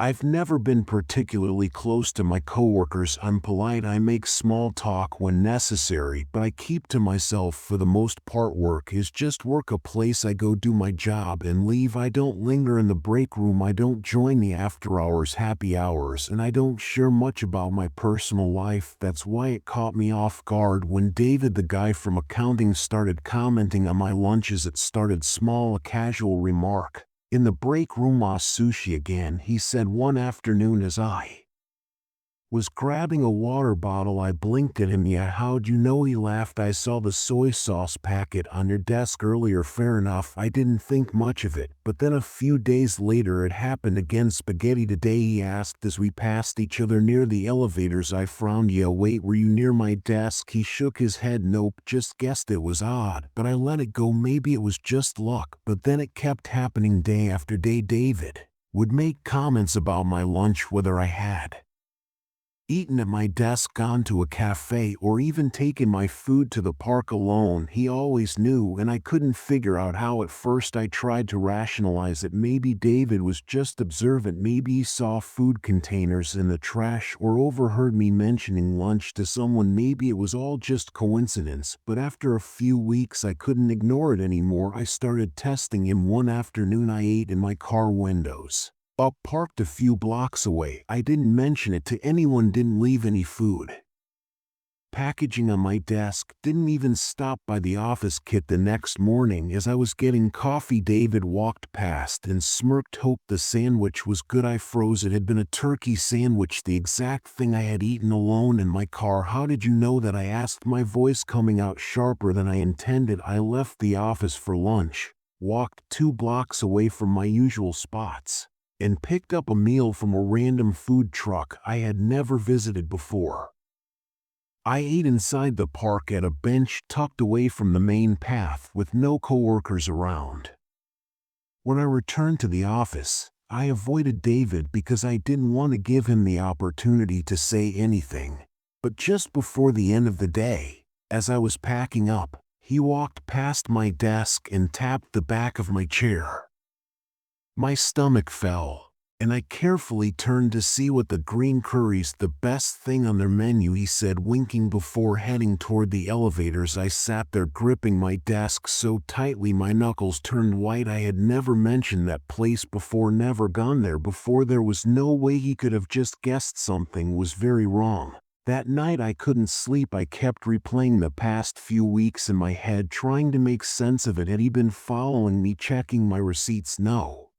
I've never been particularly close to my coworkers. I'm polite, I make small talk when necessary, but I keep to myself for the most part. Work is just work, a place I go do my job and leave. I don't linger in the break room, I don't join the after hours happy hours, and I don't share much about my personal life. That's why it caught me off guard when David, the guy from accounting, started commenting on my lunches. It started small, a casual remark. In the break room, sushi again, he said one afternoon as I was grabbing a water bottle. I blinked at him. Yeah, how'd you know? He laughed. I saw the soy sauce packet on your desk earlier. Fair enough. I didn't think much of it, but then a few days later it happened again. Spaghetti today? He asked as we passed each other near the elevators. I frowned. Yeah, wait, were you near my desk? He shook his head. Nope, just guessed it was odd, but I let it go. Maybe it was just luck. But then it kept happening day after day. David would make comments about my lunch, whether I had eaten at my desk, gone to a cafe, or even taken my food to the park alone. He always knew, and I couldn't figure out how. At first I tried to rationalize it. Maybe David was just observant. Maybe he saw food containers in the trash or overheard me mentioning lunch to someone. Maybe it was all just coincidence. But after a few weeks I couldn't ignore it anymore. I started testing him. One afternoon I ate in my car windows up, parked a few blocks away. I didn't mention it to anyone, didn't leave any food packaging on my desk, didn't even stop by the office kit. The next morning as I was getting coffee, David walked past and smirked. Hoped the sandwich was good. I froze. It had been a turkey sandwich, the exact thing I had eaten alone in my car. How did you know that? I asked, my voice coming out sharper than I intended. I left the office for lunch, walked 2 blocks away from my usual spots, and picked up a meal from a random food truck I had never visited before. I ate inside the park at a bench tucked away from the main path with no coworkers around. When I returned to the office, I avoided David because I didn't want to give him the opportunity to say anything. But just before the end of the day, as I was packing up, he walked past my desk and tapped the back of my chair. My stomach fell, and I carefully turned to see what the green curry's the best thing on their menu, he said, winking before heading toward the elevators. I sat there gripping my desk so tightly my knuckles turned white. I had never mentioned that place before, never gone there before. There was no way he could have just guessed. Something was very wrong. That night I couldn't sleep. I kept replaying the past few weeks in my head, trying to make sense of it. Had he been following me, checking my receipts? No.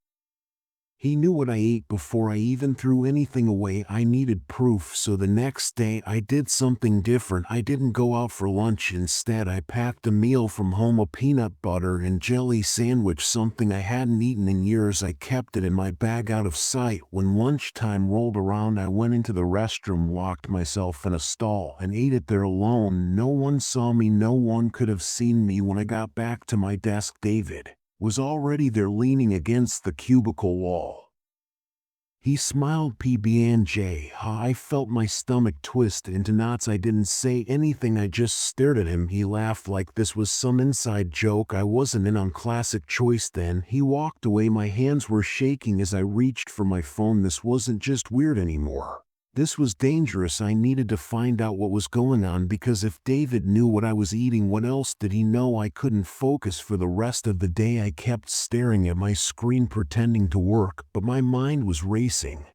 He knew what I ate before I even threw anything away. I needed proof, so the next day I did something different. I didn't go out for lunch. Instead, I packed a meal from home, a peanut butter and jelly sandwich, something I hadn't eaten in years. I kept it in my bag out of sight. When lunchtime rolled around, I went into the restroom, locked myself in a stall, and ate it there alone. No one saw me. No one could have seen me. When I got back to my desk, David was already there, leaning against the cubicle wall. He smiled. PB&J. I felt my stomach twist into knots. I didn't say anything. I just stared at him. He laughed like this was some inside joke I wasn't in on. Classic choice. Then he walked away. My hands were shaking as I reached for my phone. This wasn't just weird anymore. This was dangerous. I needed to find out what was going on, because if David knew what I was eating, what else did he know? I couldn't focus for the rest of the day. I kept staring at my screen, pretending to work, but my mind was racing.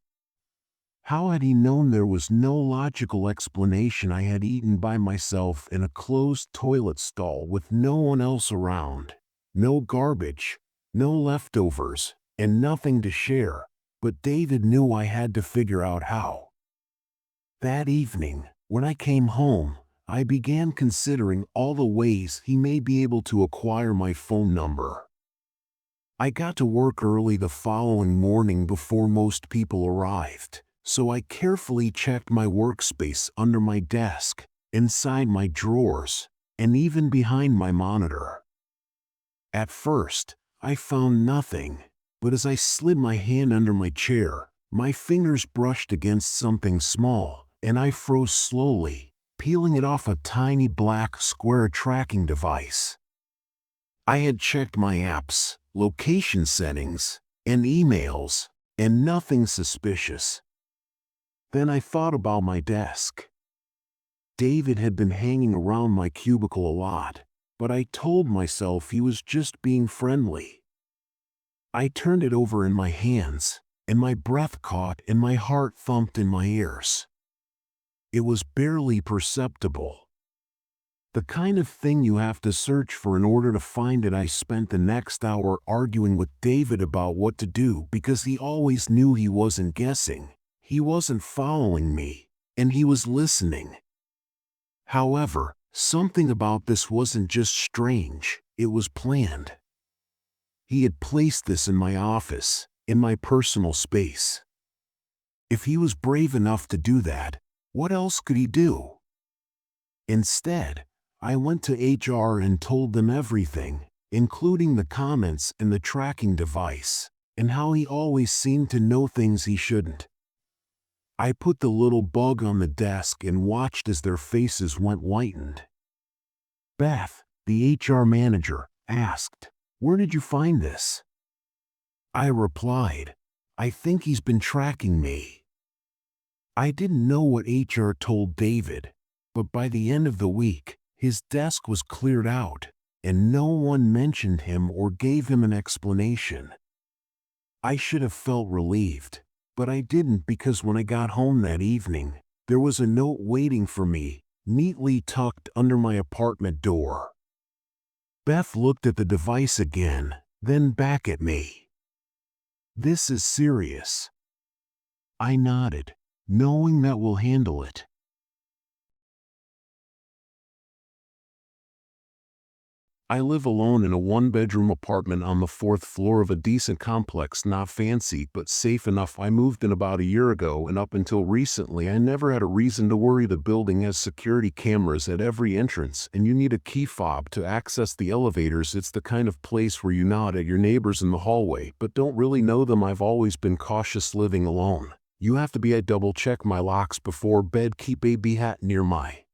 How had he known? There was no logical explanation. I had eaten by myself in a closed toilet stall with no one else around. No garbage, no leftovers, and nothing to share. But David knew. I had to figure out how. That evening, when I came home, I began considering all the ways he may be able to acquire my phone number. I got to work early the following morning before most people arrived, so I carefully checked my workspace, under my desk, inside my drawers, and even behind my monitor. At first, I found nothing, but as I slid my hand under my chair, my fingers brushed against something small, and I froze slowly, peeling it off. A tiny black square tracking device. I had checked my apps, location settings, and emails, and nothing suspicious. Then I thought about my desk. David had been hanging around my cubicle a lot, but I told myself he was just being friendly. I turned it over in my hands, and my breath caught and my heart thumped in my ears. It was barely perceptible. The kind of thing you have to search for in order to find it. I spent the next hour arguing with David about what to do because he always knew he wasn't guessing, he wasn't following me, and he was listening. However, something about this wasn't just strange, it was planned. He had placed this in my office, in my personal space. If he was brave enough to do that, what else could he do? Instead, I went to HR and told them everything, including the comments and the tracking device, and how he always seemed to know things he shouldn't. I put the little bug on the desk and watched as their faces went whitened. Beth, the HR manager, asked, "Where did you find this?" I replied, "I think he's been tracking me." I didn't know what HR told David, but by the end of the week, his desk was cleared out, and no one mentioned him or gave him an explanation. I should have felt relieved, but I didn't because when I got home that evening, there was a note waiting for me, neatly tucked under my apartment door. Beth looked at the device again, then back at me. "This is serious." I nodded, knowing that we'll handle it. I live alone in a one-bedroom apartment on the 4th floor of a decent complex, not fancy but safe enough. I moved in about a year ago, and up until recently I never had a reason to worry. The building has security cameras at every entrance, and you need a key fob to access the elevators. It's the kind of place where you nod at your neighbors in the hallway but don't really know them. I've always been cautious living alone. You have to be. I double-check my locks before bed, keep a baby hat near my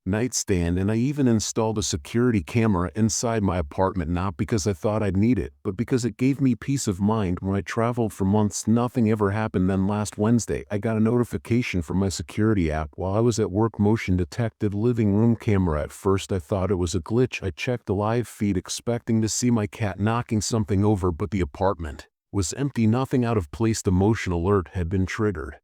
nightstand, and I even installed a security camera inside my apartment, not because I thought I'd need it, but because it gave me peace of mind. When I traveled for months, nothing ever happened. Then last Wednesday, I got a notification from my security app while I was at work. Motion detected living room camera. At first I thought it was a glitch. I checked the live feed expecting to see my cat knocking something over, but the apartment was empty, nothing out of place. The motion alert had been triggered,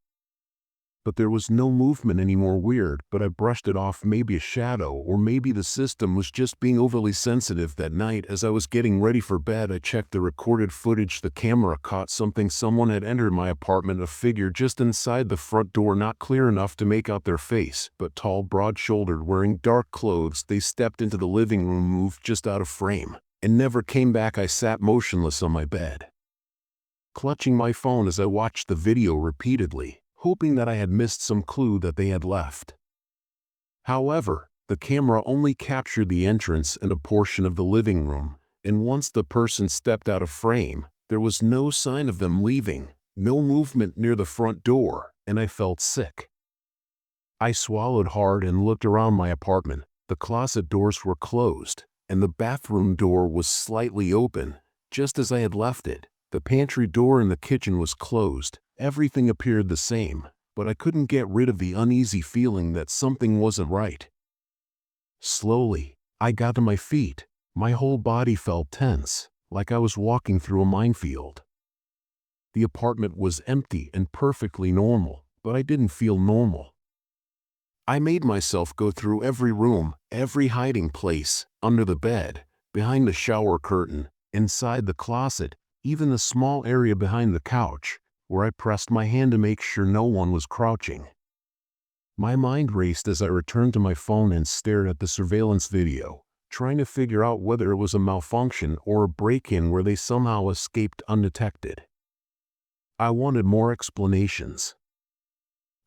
but there was no movement anymore. Weird, but I brushed it off. Maybe a shadow, or maybe the system was just being overly sensitive. That night, as I was getting ready for bed, I checked the recorded footage. The camera caught something. Someone had entered my apartment, a figure just inside the front door, not clear enough to make out their face, but tall, broad-shouldered, wearing dark clothes. They stepped into the living room, moved just out of frame, and never came back. I sat motionless on my bed, clutching my phone as I watched the video repeatedly, hoping that I had missed some clue that they had left. However, the camera only captured the entrance and a portion of the living room, and once the person stepped out of frame, there was no sign of them leaving, no movement near the front door, and I felt sick. I swallowed hard and looked around my apartment. The closet doors were closed, and the bathroom door was slightly open, just as I had left it. The pantry door in the kitchen was closed. Everything appeared the same, but I couldn't get rid of the uneasy feeling that something wasn't right. Slowly, I got to my feet. My whole body felt tense, like I was walking through a minefield. The apartment was empty and perfectly normal, but I didn't feel normal. I made myself go through every room, every hiding place, under the bed, behind the shower curtain, inside the closet, even the small area behind the couch, where I pressed my hand to make sure no one was crouching. My mind raced as I returned to my phone and stared at the surveillance video, trying to figure out whether it was a malfunction or a break-in where they somehow escaped undetected. I wanted more explanations.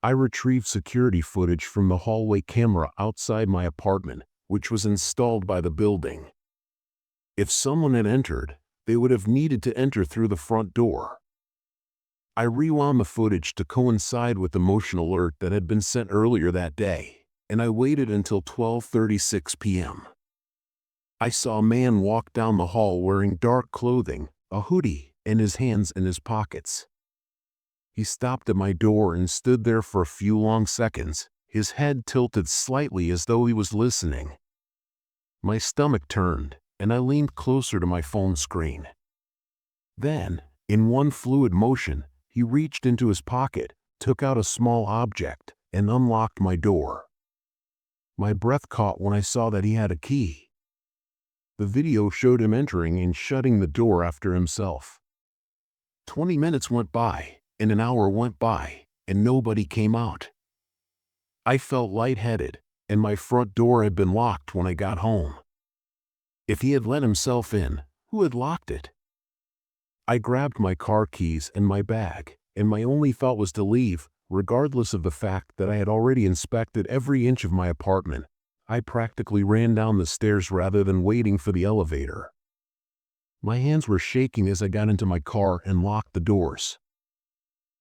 I retrieved security footage from the hallway camera outside my apartment, which was installed by the building. If someone had entered, they would have needed to enter through the front door. I rewound the footage to coincide with the motion alert that had been sent earlier that day, and I waited until 12:36 p.m. I saw a man walk down the hall wearing dark clothing, a hoodie, and his hands in his pockets. He stopped at my door and stood there for a few long seconds, his head tilted slightly as though he was listening. My stomach turned, and I leaned closer to my phone screen. Then, in one fluid motion, he reached into his pocket, took out a small object, and unlocked my door. My breath caught when I saw that he had a key. The video showed him entering and shutting the door after himself. 20 minutes went by, and an hour went by, and nobody came out. I felt lightheaded, and my front door had been locked when I got home. If he had let himself in, who had locked it? I grabbed my car keys and my bag, and my only thought was to leave, regardless of the fact that I had already inspected every inch of my apartment. I practically ran down the stairs rather than waiting for the elevator. My hands were shaking as I got into my car and locked the doors.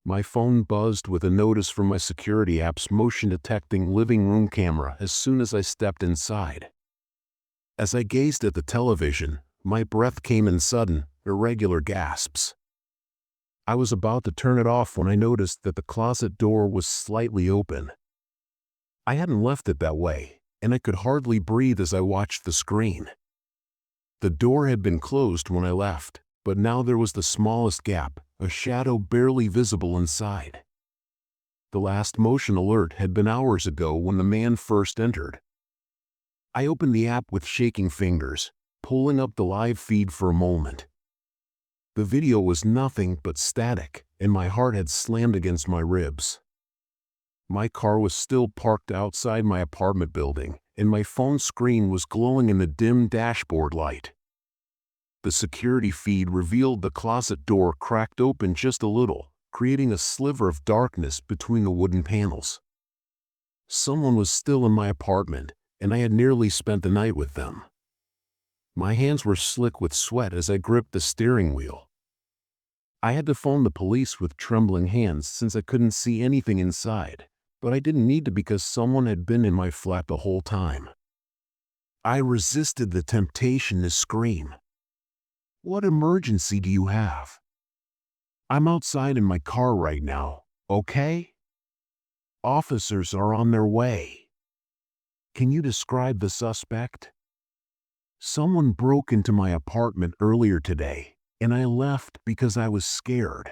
My phone buzzed with a notice from my security app's motion-detecting living room camera as soon as I stepped inside. As I gazed at the television, my breath came in sudden, irregular gasps. I was about to turn it off when I noticed that the closet door was slightly open. I hadn't left it that way, and I could hardly breathe as I watched the screen. The door had been closed when I left, but now there was the smallest gap, a shadow barely visible inside. The last motion alert had been hours ago when the man first entered. I opened the app with shaking fingers, pulling up the live feed for a moment. The video was nothing but static, and my heart had slammed against my ribs. My car was still parked outside my apartment building, and my phone screen was glowing in the dim dashboard light. The security feed revealed the closet door cracked open just a little, creating a sliver of darkness between the wooden panels. Someone was still in my apartment, and I had nearly spent the night with them. My hands were slick with sweat as I gripped the steering wheel. I had to phone the police with trembling hands since I couldn't see anything inside, but I didn't need to because someone had been in my flat the whole time. I resisted the temptation to scream. "What emergency do you have? I'm outside in my car right now, okay? Officers are on their way. Can you describe the suspect? Someone broke into my apartment earlier today, and I left because I was scared.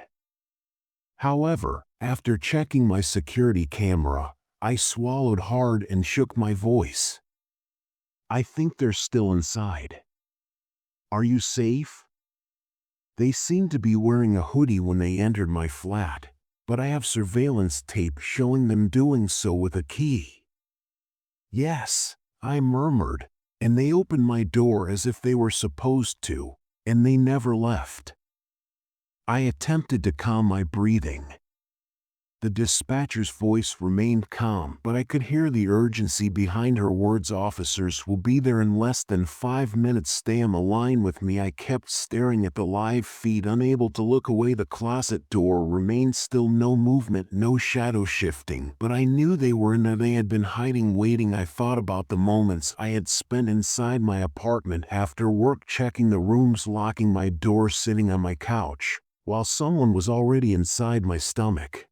However, after checking my security camera, I swallowed hard and shook my voice. I think they're still inside. Are you safe?" They seemed to be wearing a hoodie when they entered my flat, but I have surveillance tape showing them doing so with a key. "Yes," I murmured, and they opened my door as if they were supposed to, and they never left. I attempted to calm my breathing. The dispatcher's voice remained calm, but I could hear the urgency behind her words. "Officers will be there in less than 5 minutes. Stay on the line with me." I kept staring at the live feed, unable to look away. The closet door remained still, no movement, no shadow shifting, but I knew they were in there. They had been hiding, waiting. I thought about the moments I had spent inside my apartment after work, checking the rooms, locking my door, sitting on my couch, while someone was already inside my stomach.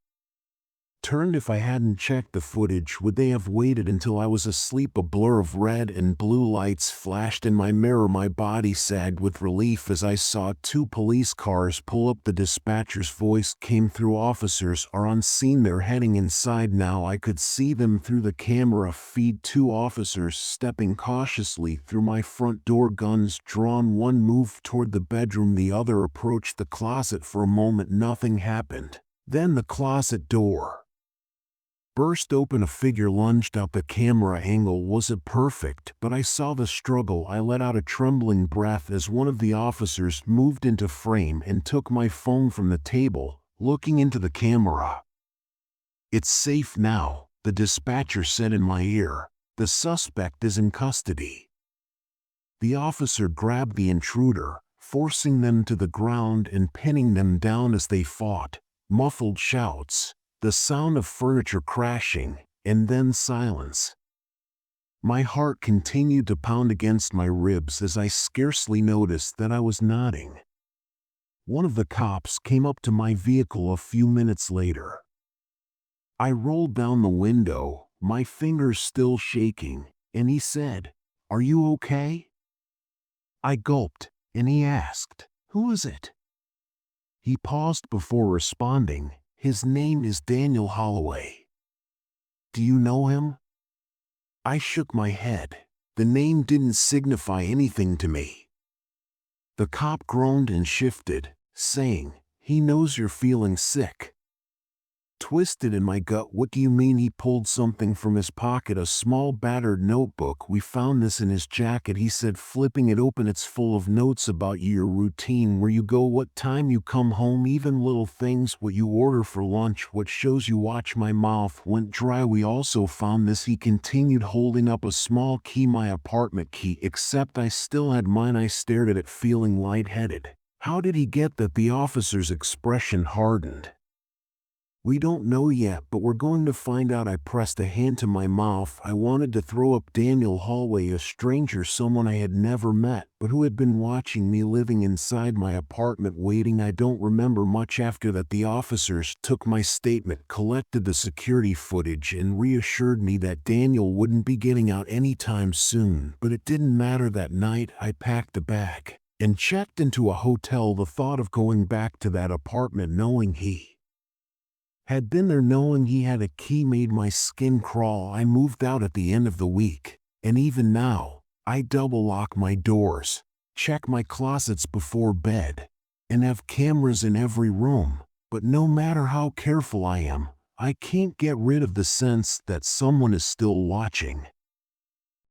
Turned. If I hadn't checked the footage, would they have waited until I was asleep? A blur of red and blue lights flashed in my mirror. My body sagged with relief as I saw 2 police cars pull up. The dispatcher's voice came through. "Officers are on scene. They're heading inside now." I could see them through the camera feed. 2 officers stepping cautiously through my front door, guns drawn. One moved toward the bedroom, the other approached the closet. For a moment nothing happened. Then the closet door burst open. A figure lunged out. The camera angle wasn't perfect, but I saw the struggle. I let out a trembling breath as one of the officers moved into frame and took my phone from the table, looking into the camera. "It's safe now," the dispatcher said in my ear. "The suspect is in custody." The officer grabbed the intruder, forcing them to the ground and pinning them down as they fought. Muffled shouts, the sound of furniture crashing, and then silence. My heart continued to pound against my ribs as I scarcely noticed that I was nodding. One of the cops came up to my vehicle a few minutes later. I rolled down the window, my fingers still shaking, and he said, "Are you okay?" I gulped, and he asked, "Who is it?" He paused before responding. "His name is Daniel Holloway." "Do you know him?" I shook my head. The name didn't signify anything to me. The cop groaned and shifted, saying, "He knows you're feeling sick." Twisted in my gut. "What do you mean?" He pulled something from his pocket, a small battered notebook. "We found this in his jacket," he said, flipping it open. "It's full of notes about your routine, where you go, what time you come home, even little things, what you order for lunch, what shows you watch." My mouth went dry. "We also found this," he continued, holding up a small key, my apartment key, except I still had mine. I stared at it, feeling lightheaded. "How did he get that?" The officer's expression hardened. "We don't know yet, but we're going to find out." I pressed a hand to my mouth. I wanted to throw up. Daniel Holloway, a stranger, someone I had never met, but who had been watching me, living inside my apartment, waiting. I don't remember much after that. The officers took my statement, collected the security footage, and reassured me that Daniel wouldn't be getting out anytime soon. But it didn't matter. That night, I packed a bag and checked into a hotel. The thought of going back to that apartment, knowing he had been there, knowing he had a key, made my skin crawl. I moved out at the end of the week, and even now, I double lock my doors, check my closets before bed, and have cameras in every room. But no matter how careful I am, I can't get rid of the sense that someone is still watching.